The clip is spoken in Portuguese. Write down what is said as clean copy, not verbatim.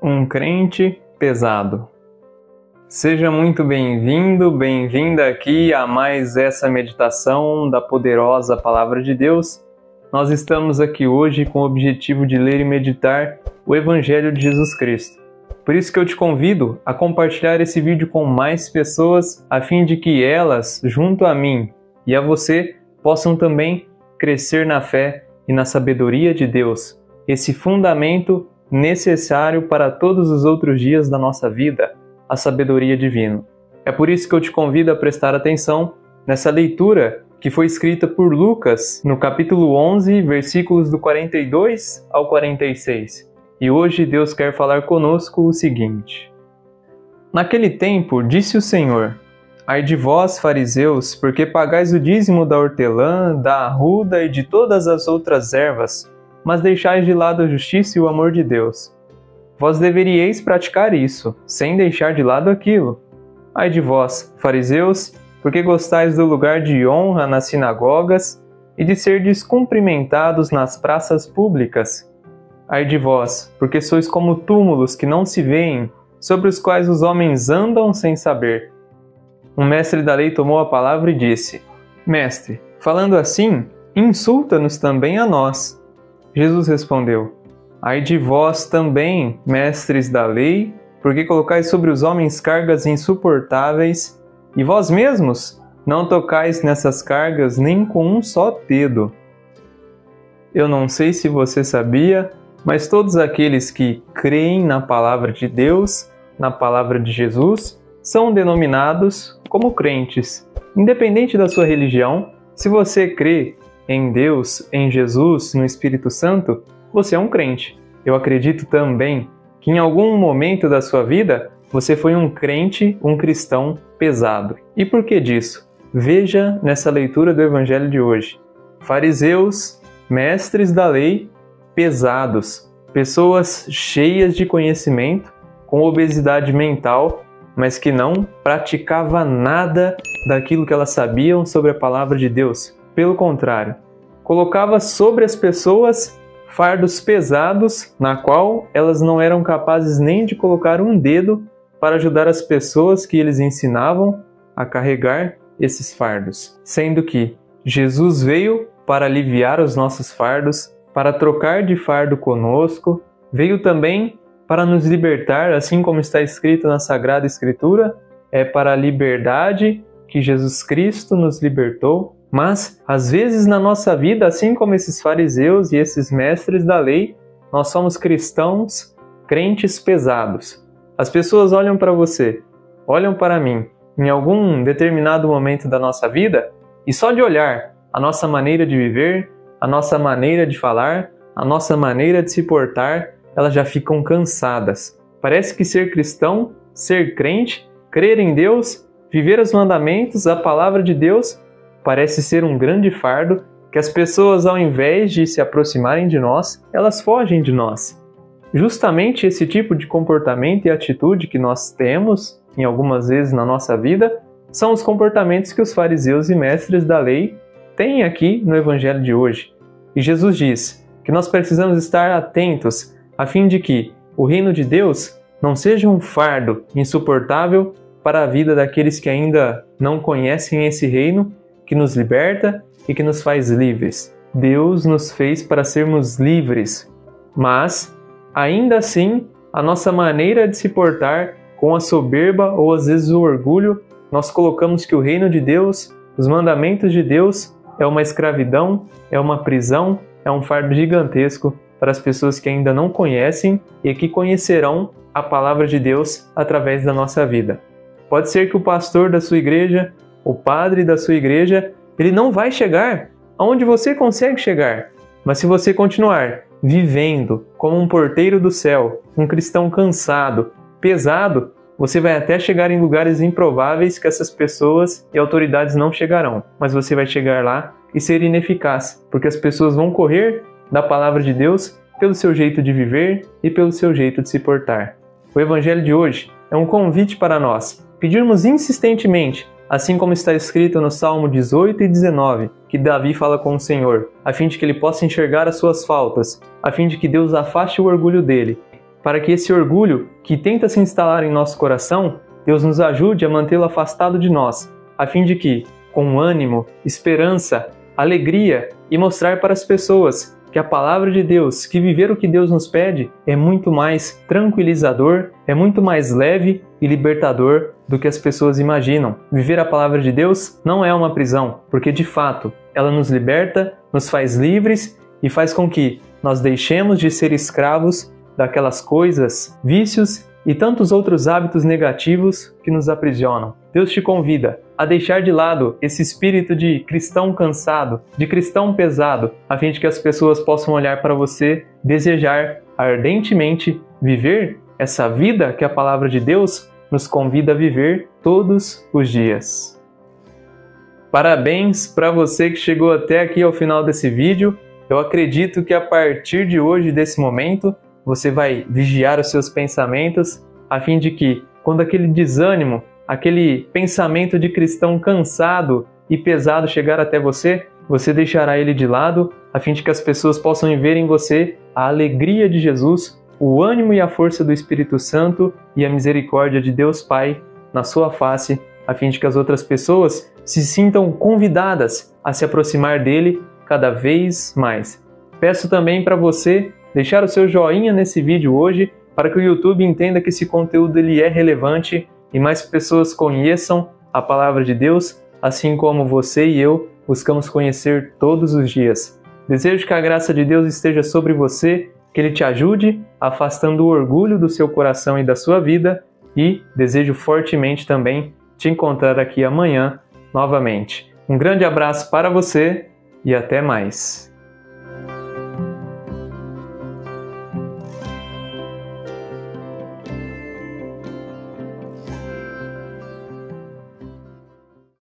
Um crente pesado. Seja muito bem-vindo, bem-vinda aqui a mais essa meditação da poderosa Palavra de Deus. Nós estamos aqui hoje com o objetivo de ler e meditar o Evangelho de Jesus Cristo. Por isso que eu te convido a compartilhar esse vídeo com mais pessoas, a fim de que elas, junto a mim e a você, possam também crescer na fé e na sabedoria de Deus, esse fundamento necessário para todos os outros dias da nossa vida, a sabedoria divina. É por isso que eu te convido a prestar atenção nessa leitura que foi escrita por Lucas no capítulo 11, versículos do 42 ao 46. E hoje Deus quer falar conosco o seguinte: Naquele tempo, disse o Senhor: Ai de vós, fariseus, porque pagais o dízimo da hortelã, da arruda e de todas as outras ervas, mas deixais de lado a justiça e o amor de Deus. Vós deveríeis praticar isso, sem deixar de lado aquilo. Ai de vós, fariseus, porque gostais do lugar de honra nas sinagogas e de ser descumprimentados nas praças públicas. Ai de vós, porque sois como túmulos que não se veem, sobre os quais os homens andam sem saber. Um mestre da lei tomou a palavra e disse: Mestre, falando assim, insulta-nos também a nós. Jesus respondeu: Ai de vós também, mestres da lei, porque colocais sobre os homens cargas insuportáveis, e vós mesmos não tocais nessas cargas nem com um só dedo. Eu não sei se você sabia, mas todos aqueles que creem na palavra de Deus, na palavra de Jesus, são denominados como crentes. Independente da sua religião, se você crê em Deus, em Jesus, no Espírito Santo, você é um crente. Eu acredito também que em algum momento da sua vida você foi um crente, um cristão pesado. E por que disso? Veja nessa leitura do Evangelho de hoje. Fariseus, mestres da lei, pesados, pessoas cheias de conhecimento, com obesidade mental, mas que não praticava nada daquilo que elas sabiam sobre a palavra de Deus. Pelo contrário, colocava sobre as pessoas fardos pesados, na qual elas não eram capazes nem de colocar um dedo para ajudar as pessoas que eles ensinavam a carregar esses fardos. Sendo que Jesus veio para aliviar os nossos fardos, para trocar de fardo conosco, veio também para nos libertar, assim como está escrito na Sagrada Escritura, é para a liberdade que Jesus Cristo nos libertou. Mas, às vezes na nossa vida, assim como esses fariseus e esses mestres da lei, nós somos cristãos, crentes pesados. As pessoas olham para você, olham para mim, em algum determinado momento da nossa vida, e só de olhar a nossa maneira de viver, a nossa maneira de falar, a nossa maneira de se portar, elas já ficam cansadas. Parece que ser cristão, ser crente, crer em Deus, viver os mandamentos, a palavra de Deus, parece ser um grande fardo que as pessoas, ao invés de se aproximarem de nós, elas fogem de nós. Justamente esse tipo de comportamento e atitude que nós temos, em algumas vezes na nossa vida, são os comportamentos que os fariseus e mestres da lei têm aqui no Evangelho de hoje. E Jesus diz que nós precisamos estar atentos a fim de que o reino de Deus não seja um fardo insuportável para a vida daqueles que ainda não conhecem esse reino, que nos liberta e que nos faz livres. Deus nos fez para sermos livres, mas, ainda assim, a nossa maneira de se portar, com a soberba ou às vezes o orgulho, nós colocamos que o reino de Deus, os mandamentos de Deus, é uma escravidão, é uma prisão, é um fardo gigantesco para as pessoas que ainda não conhecem e que conhecerão a palavra de Deus através da nossa vida. Pode ser que o pastor da sua igreja, o padre da sua igreja, ele não vai chegar aonde você consegue chegar. Mas se você continuar vivendo como um porteiro do céu, um cristão cansado, pesado, você vai até chegar em lugares improváveis que essas pessoas e autoridades não chegarão. Mas você vai chegar lá e ser ineficaz, porque as pessoas vão correr da palavra de Deus pelo seu jeito de viver e pelo seu jeito de se portar. O Evangelho de hoje é um convite para nós pedirmos insistentemente, assim como está escrito no Salmo 18 e 19, que Davi fala com o Senhor, a fim de que ele possa enxergar as suas faltas, a fim de que Deus afaste o orgulho dele, para que esse orgulho que tenta se instalar em nosso coração, Deus nos ajude a mantê-lo afastado de nós, a fim de que, com ânimo, esperança, alegria e mostrar para as pessoas que a palavra de Deus, que viver o que Deus nos pede, é muito mais tranquilizador, é muito mais leve e libertador do que as pessoas imaginam. Viver a palavra de Deus não é uma prisão, porque de fato ela nos liberta, nos faz livres e faz com que nós deixemos de ser escravos daquelas coisas, vícios e tantos outros hábitos negativos que nos aprisionam. Deus te convida a deixar de lado esse espírito de cristão cansado, de cristão pesado, a fim de que as pessoas possam olhar para você, desejar ardentemente viver essa vida que a palavra de Deus nos convida a viver todos os dias. Parabéns para você que chegou até aqui ao final desse vídeo. Eu acredito que a partir de hoje, desse momento, você vai vigiar os seus pensamentos, a fim de que, quando aquele desânimo, aquele pensamento de cristão cansado e pesado chegar até você, você deixará ele de lado, a fim de que as pessoas possam ver em você a alegria de Jesus, o ânimo e a força do Espírito Santo e a misericórdia de Deus Pai na sua face, a fim de que as outras pessoas se sintam convidadas a se aproximar dele cada vez mais. Peço também para você deixar o seu joinha nesse vídeo hoje, para que o YouTube entenda que esse conteúdo ele é relevante e mais pessoas conheçam a palavra de Deus, assim como você e eu buscamos conhecer todos os dias. Desejo que a graça de Deus esteja sobre você, que Ele te ajude, afastando o orgulho do seu coração e da sua vida, e desejo fortemente também te encontrar aqui amanhã novamente. Um grande abraço para você e até mais.